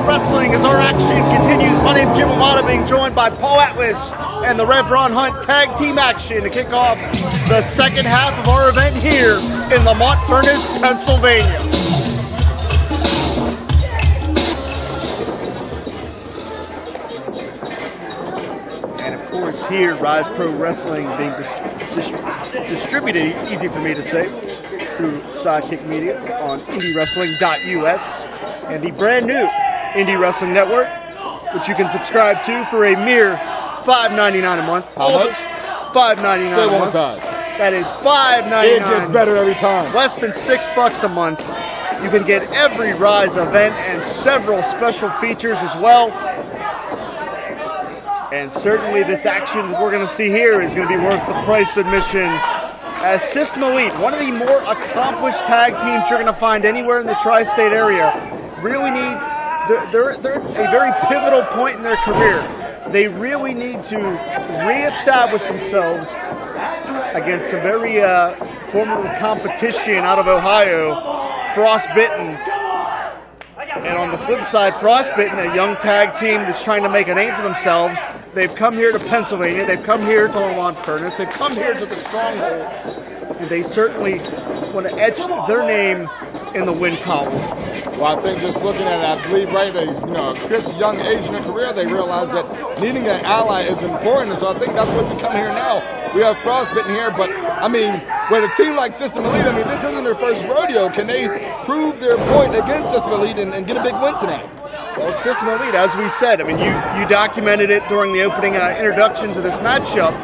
Wrestling as our action continues. My name is Jim Amata, being joined by Paul Atlas and the Rev Ron Hunt tag team action to kick off the second half of our event here in Lamont Furnace, Pennsylvania. And of course here, Rise Pro Wrestling being distributed, easy for me to say, through Sidekick Media on IndyWrestling.us and the brand new Indie Wrestling Network, which you can subscribe to for a mere $5.99 a month. How much? $5.99 Say a it one month. time. That is $5.99. It gets better every time. Less than $6 a month. You can get every Rise event and several special features as well. And certainly this action that we're going to see here is going to be worth the price of admission, as System Elite, one of the more accomplished tag teams you're going to find anywhere in the tri-state area, really need, they're at a very pivotal point in their career. They really need to reestablish themselves against some very formidable competition out of Ohio, Frostbitten. And on the flip side, Frostbitten, a young tag team that's trying to make a name for themselves. They've come here to Pennsylvania. They've come here to Lamont Furnace. They've come here to the Stronghold. And they certainly want to etch their name in the win column. Well, I think just looking at it, I believe, right, a this young age in their career, they realize that needing an ally is important. And so I think that's what you come here now. We have Frostbitten here, but, I mean, with a team like System Elite, I mean, this isn't their first rodeo. Can they prove their point against System Elite and get a big win tonight? Well, System Elite, as we said, I mean, you documented it during the opening introduction to this matchup.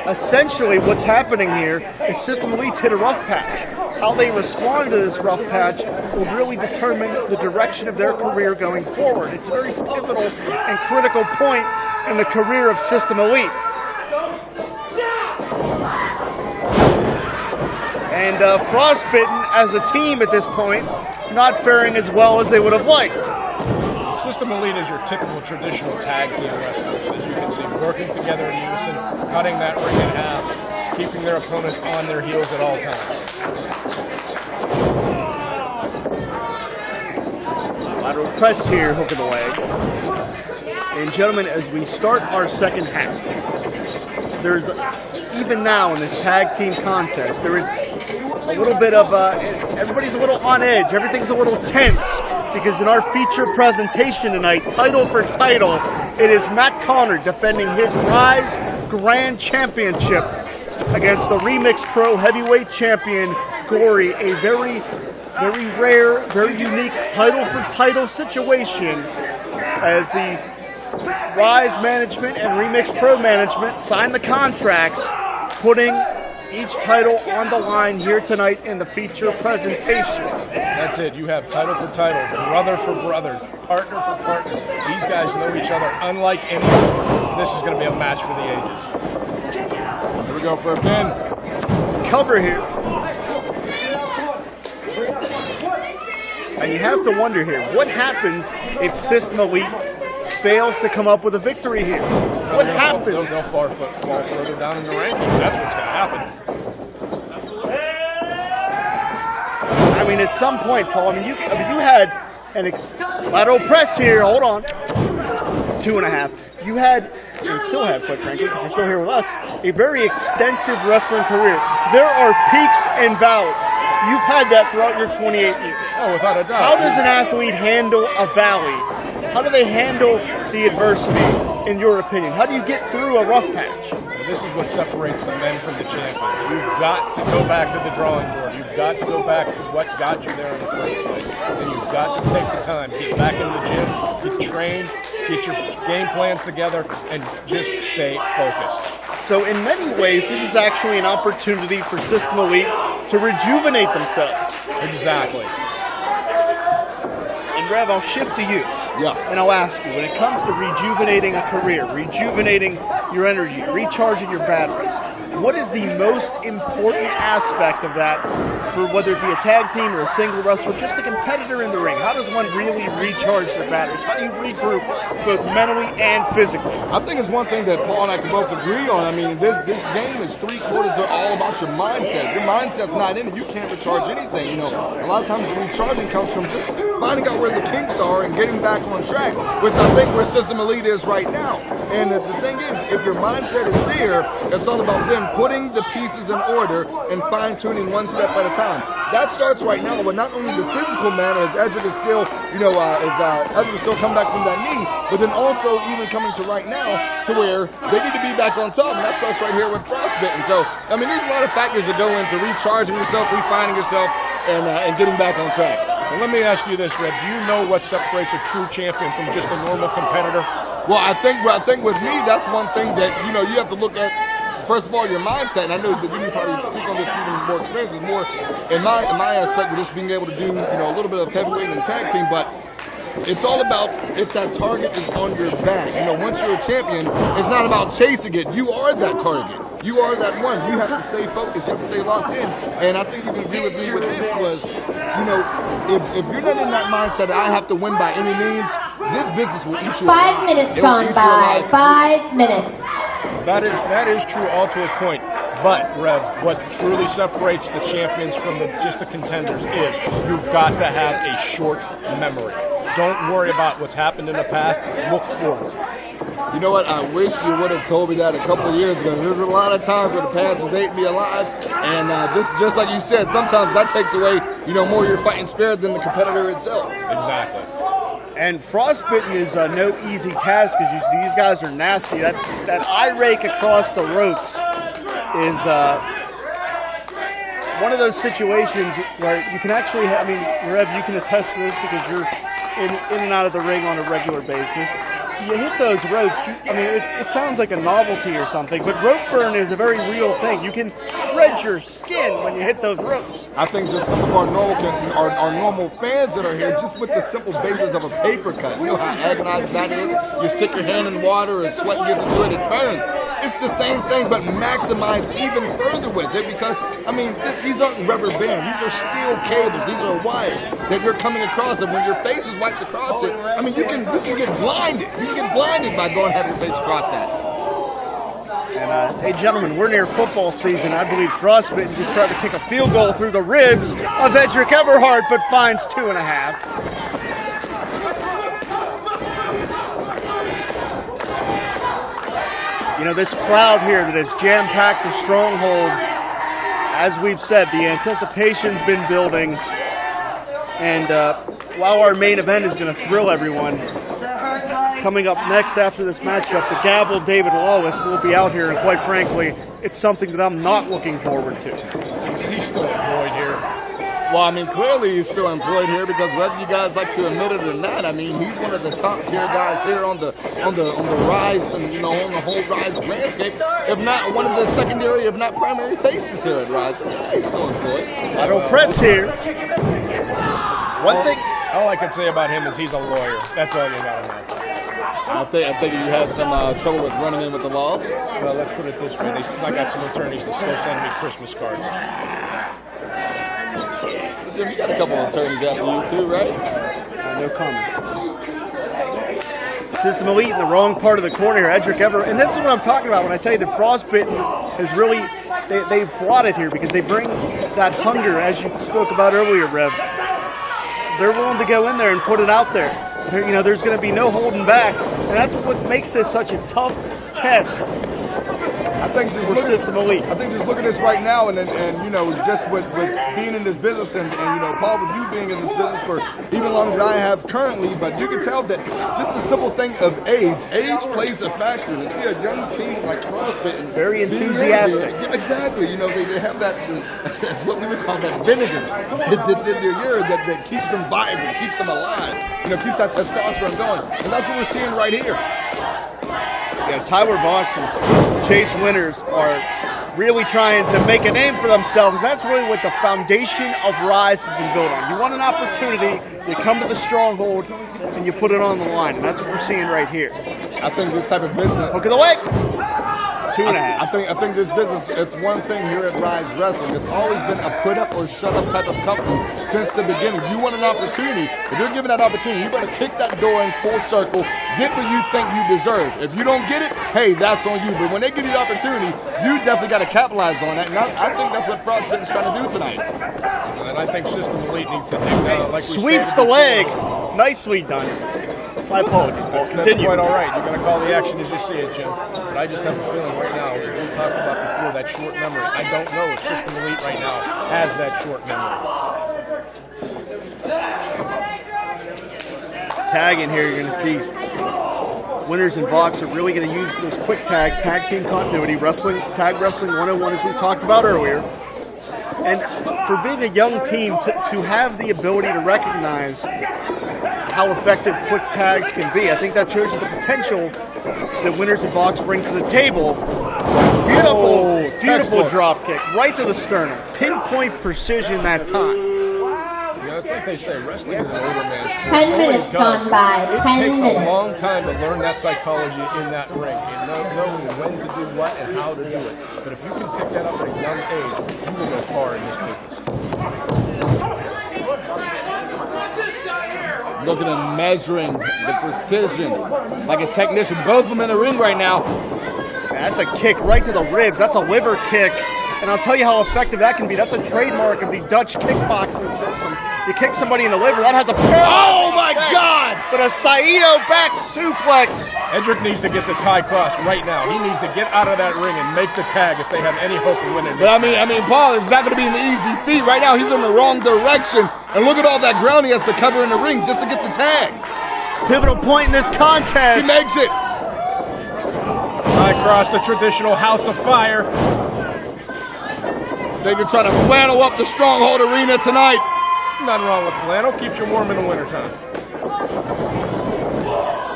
Essentially, what's happening here is System Elite's hit a rough patch. How they respond to this rough patch will really determine the direction of their career going forward. It's a very pivotal and critical point in the career of System Elite. And Frostbitten, as a team at this point, not faring as well as they would have liked. System Elite is your typical traditional tag team wrestlers, as you can see, working together in unison, cutting that ring in half, keeping their opponents on their heels at all times. Lateral press here, hook of the leg. And gentlemen, as we start our second half, there's, even now in this tag team contest, there is a little bit of, everybody's a little on edge, everything's a little tense. Because in our feature presentation tonight, title for title, it is Matt Connor defending his Rise Grand Championship against the Remix Pro Heavyweight Champion, Gory. A very, very rare, very unique title for title situation, as the Rise management and Remix Pro management signed the contracts, putting each title on the line here tonight in the feature presentation. That's it. You have title for title, brother for brother, partner for partner. These guys know each other unlike anyone. This is going to be a match for the ages. Here we go for a pin. Cover here. And you have to wonder here, what happens if System Elite fails to come up with a victory here? What happens? They'll fall further down in the rankings. That's what's going to happen. I mean, at some point, Paul, you had an lateral press here. Hold on. 2.5. You had, and still have, quite frankly, because you're still here with us, a very extensive wrestling career. There are peaks and valleys. You've had that throughout your 28 years. Oh, without a doubt. How does an athlete handle a valley? How do they handle the adversity, in your opinion? How do you get through a rough patch? Well, this is what separates the men from the champions. You've got to go back to the drawing board. You've got to go back to what got you there in the first place. And you've got to take the time, get back in the gym, get trained, get your game plans together, and just stay focused. So in many ways, this is actually an opportunity for System Elite to rejuvenate themselves. Exactly. And Rev, I'll shift to you. Yeah. And I'll ask you, when it comes to rejuvenating a career, rejuvenating your energy, recharging your batteries, what is the most important aspect of that for whether it be a tag team or a single wrestler, just a competitor in the ring? How does one really recharge their batteries? How do you regroup both mentally and physically? I think it's one thing that Paul and I can both agree on. I mean, this game is 3/4 are all about your mindset. Your mindset's not in it. You can't recharge anything. You know, a lot of times recharging comes from just finding out where the kinks are and getting back on track, which I think where System Elite is right now. And the thing is, if your mindset is there, it's all about then putting the pieces in order and fine-tuning one step at a time. That starts right now with not only the physical manner, as Edric is still, Edric is still coming back from that knee, but then also even coming to right now to where they need to be back on top, and that starts right here with frostbitten. So, I mean, there's a lot of factors that go into recharging yourself, refining yourself, and getting back on track. Well, let me ask you this, Red. Do you know what separates a true champion from just a normal competitor? Well, I think with me, that's one thing that, you have to look at. First of all, your mindset, and I know that you can probably speak on this even more experience, is more in my aspect of just being able to do, a little bit of heavyweight and tag team, but it's all about if that target is on your back. Once you're a champion, it's not about chasing it. You are that target. You are that one. You have to stay focused. You have to stay locked in. And I think you can agree with me with this was, if you're not in that mindset that I have to win by any means, this business will eat you alive. 5 minutes gone by. 5 minutes. That is true all to a point. But, Rev, what truly separates the champions from just the contenders is you've got to have a short memory. Don't worry about what's happened in the past. Look forward. You know what? I wish you would have told me that a couple of years ago. There's a lot of times where the past has ate me alive, and just like you said, sometimes that takes away, more your fighting spirit than the competitor itself. Exactly. And frostbitten is no easy task because these guys are nasty. That eye rake across the ropes is one of those situations where you can actually, Rev, you can attest to this because you're in and out of the ring on a regular basis. You hit those ropes, it sounds like a novelty or something, but rope burn is a very real thing. You can shred your skin when you hit those ropes. I think just some of our normal fans that are here, just with the simple basis of a paper cut, you know how agonizing that is? You stick your hand in water and sweat gets into it, it burns. It's the same thing, but maximized even further with it because, these aren't rubber bands. These are steel cables. These are wires that you're coming across. And when your face is wiped across it, you can get blinded. You can get blinded by going and having your face across that. And, hey, gentlemen, we're near football season. I believe frostbitten just tried to kick a field goal through the ribs of Edric Everhart, but finds 2.5. This crowd here that has jam-packed the Stronghold, as we've said, the anticipation's been building. And while our main event is going to thrill everyone, coming up next after this matchup, the Gavel David Lawless will be out here. And quite frankly, it's something that I'm not looking forward to. He's still employed here. Well, clearly he's still employed here because whether you guys like to admit it or not, he's one of the top tier guys here on the rise and on the whole Rise landscape. If not one of the secondary, if not primary faces here at Rise, he's still employed. I don't press here. One thing, all I can say about him is he's a lawyer. That's all you gotta know. I take it you had some trouble with running in with the law. Well, let's put it this way: I got some attorneys that still send me Christmas cards. Jim, you got a couple of attorneys after you too, right? No comment. System Elite in the wrong part of the corner here. Edric Everhart. And this is what I'm talking about when I tell you that frostbitten has really, they've brought it here because they bring that hunger, as you spoke about earlier, Rev. They're willing to go in there and put it out there. There's going to be no holding back. And that's what makes this such a tough test. I think just look at this right now, and just with being in this business, and Paul, with you being in this business for even longer than I have currently, but you can tell that just the simple thing of age plays a factor. To see a young team like frostbitten, very enthusiastic. Exactly. They have that. That's what we would call that vinegar that's in their ear that keeps them vibrant, keeps them alive. Keeps that testosterone going, and that's what we're seeing right here. Yeah, Tyler Voxx and Chase Winters are really trying to make a name for themselves. That's really what the foundation of Rise has been built on. You want an opportunity, you come to the Stronghold, and you put it on the line, and that's what we're seeing right here. I think this type of business. Hook of the leg. 2.5. I think this business, it's one thing here at Rise Wrestling. It's always been a put up or shut up type of company since the beginning. You want an opportunity. If you're given that opportunity, you better kick that door in full circle, get what you think you deserve. If you don't get it, hey, that's on you. But when they give you the opportunity, you definitely got to capitalize on that. And I think that's what Frostbit's trying to do tonight. And I think System Elite needs to dig down. Like we Sweeps stated the before. leg. Nicely done. My apologies, Paul. That's Continue. quite all right. You're going to call the action as you see it, Jim. But I just have a feeling right now, as we talked about before, that short memory. I don't know if System Elite right now has that short memory. Tag in here, you're going to see Winners and Voxx are really going to use those quick tags, tag team continuity, tag wrestling 101 as we talked about earlier. And for being a young team to have the ability to recognize how effective quick tags can be, I think that shows you the potential that Winners and Voxx bring to the table. Beautiful drop kick right to the sternum. Pinpoint precision that time. That's like they say, wrestling is an older man's sport. 10 It really minutes does. gone by. It 10 takes minutes. a long time to learn that psychology in that ring. And knowing when to do what and how to do it. But if you can pick that up at a young age, you will go far in this business. Looking at measuring the precision like a technician. Both of them in the ring right now. That's a kick right to the ribs. That's a liver kick. And I'll tell you how effective that can be. That's a trademark of the Dutch kickboxing system. You kick somebody in the liver, that has a Oh my God! But a Saito back suplex. Edric needs to get the tie cross right now. He needs to get out of that ring and make the tag if they have any hope of winning. But I mean, Paul, it's not going to be an easy feat. Right now, he's in the wrong direction. And look at all that ground he has to cover in the ring just to get the tag. Pivotal point in this contest. He makes it. Tie cross, the traditional House of Fire. They're trying to flannel up the Stronghold Arena tonight. Nothing wrong with flannel. Keeps you warm in the wintertime.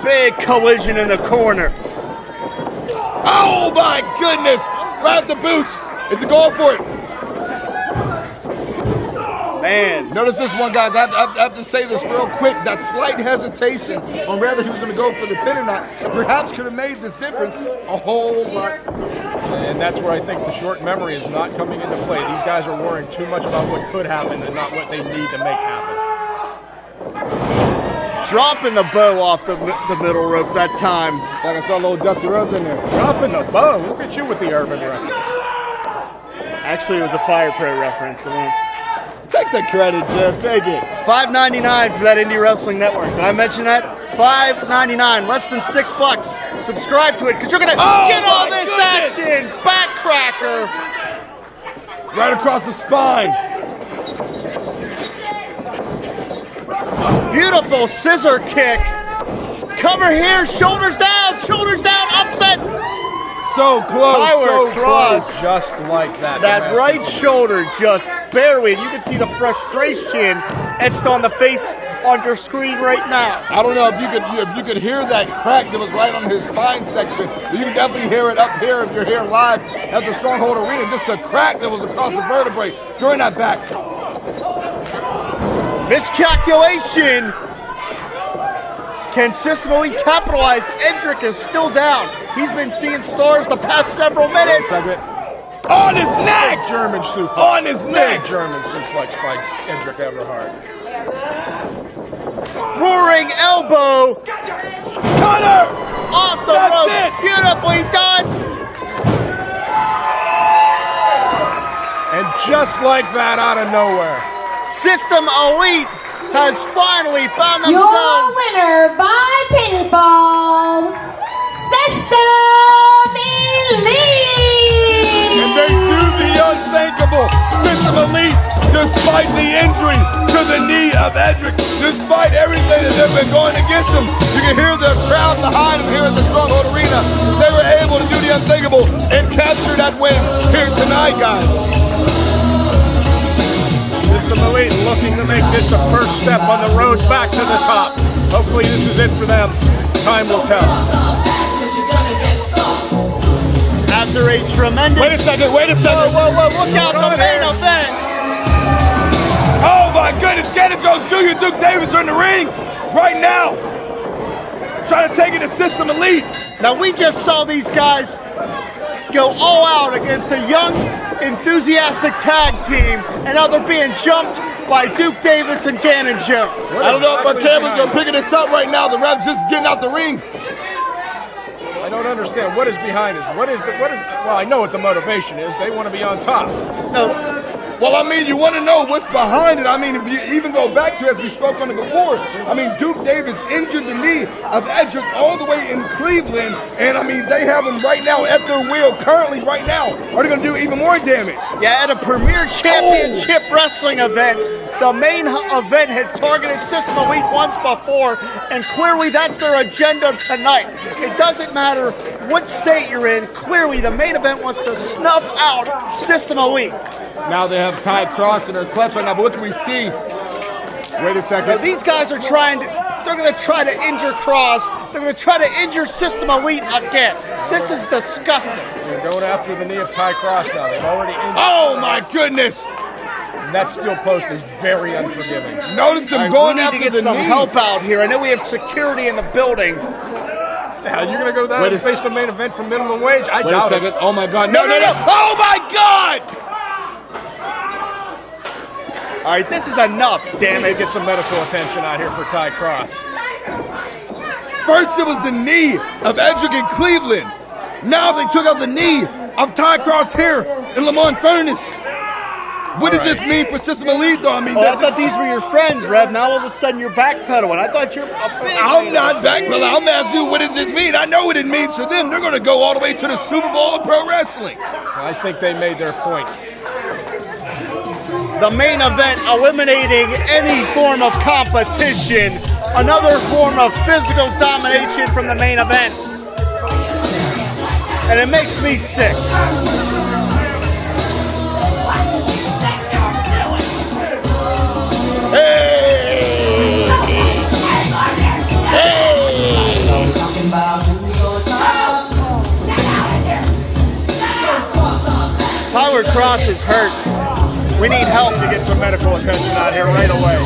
Big collision in the corner. Oh my goodness! Grab the boots. Is he going for it? Man. Notice this one, guys. I have to say this real quick. That slight hesitation on whether he was going to go for the pin or not perhaps could have made this difference a whole lot. And that's where I think the short memory is not coming into play. These guys are worrying too much about what could happen and not what they need to make happen. Dropping the bow off the middle rope that time. Like I saw a little Dusty Rhodes in there. Dropping the bow. Look at you with the urban reference. Actually, it was a Fire Pro reference. Take the credit, Jeff. Take it. $5.99 for that Indie Wrestling Network. Did I mention that? $5.99, less than $6. Subscribe to it because you're gonna get all this action. Backcracker. Right across the spine. Beautiful scissor kick. Cover here, shoulders down, upset. So close, Tyler so Cross. close. Just like that. That right shoulder just barely. You can see the frustration etched on the face on your screen right now. I don't know if you could hear that crack that was right on his spine section. You can definitely hear it up here if you're here live at the Stronghold Arena. Just a crack that was across the vertebrae during that back. Miscalculation. Can System Elite capitalize? Edric is still down. He's been seeing stars the past several minutes. On his neck! German suplex. On his neck! German suplex by Edric Everhart. Roaring elbow. Cutter! Off the That's rope. it. Beautifully done. And just like that, out of nowhere. System Elite has finally found Your themselves. winner by pinfall, System Elite! And they do the unthinkable. System Elite, despite the injury to the knee of Edric, despite everything that they've been going against him, you can hear the crowd behind him here at the Stronghold Arena. They were able to do the unthinkable and capture that win here tonight, guys. System Elite looking to make this the first step on the road back to the top. Hopefully this is it for them. Time will tell. After a tremendous... Wait a second. Whoa, look out, the main event. Oh my goodness, Cannon Jones Jr. and Duke Davis are in the ring right now. Trying to take it to System Elite. Now we just saw these guys go all out against a young, enthusiastic tag team, and now they're being jumped by Duke Davis and Gannon Jones. I don't know if our cameras are picking this up right now. The ref just getting out the ring. I don't understand. What is behind this? Well, I know what the motivation is. They want to be on top. No, Well, I mean, you want to know what's behind it. I mean, if you even go back to, as we spoke on it before, I mean, Duke Davis injured the knee of Edric all the way in Cleveland, and I mean, they have him right now at their wheel currently right now. Are they going to do even more damage? yeah, at a premier championship wrestling event, the main event had targeted System of a Week once before, and clearly that's their agenda tonight. It doesn't matter what state you're in, clearly the main event wants to snuff out System of a Week. Now they have Ty Cross in their clutch right now, but what do we see? Wait a Now, second. these guys are they're going to try to injure Cross. They're going to try to injure System of a Week again. This is disgusting. They're going after the knee of Ty Cross now. They've already injured. Oh my goodness! And that steel post is very unforgiving. Notice them We going need after to get the some knee. help out here. I know we have security in the building. Now, you're going to go down and face the main event for minimum wage? I Wait a doubt second. it. Oh my God. No, no, no. Oh my God! All right, this is enough, damn They it. get some medical attention out here for Ty Cross. First it was the knee of Edric in Cleveland. Now they took out the knee of Ty Cross here in Lamont Furnace. What does this mean for System Elite, though? I mean, Oh, I thought these were your friends, Rev. Now all of a sudden you're backpedaling. I thought you're a big I'm not backpedaling. I'm asking you, what does this mean? I know what it means to them. They're going to go all the way to the Super Bowl of pro wrestling. I think they made their point. The main event eliminating any form of competition. Another form of physical domination from the main event. And it makes me sick. Tyler Cross is hurt. We need help to get some medical attention out here right away.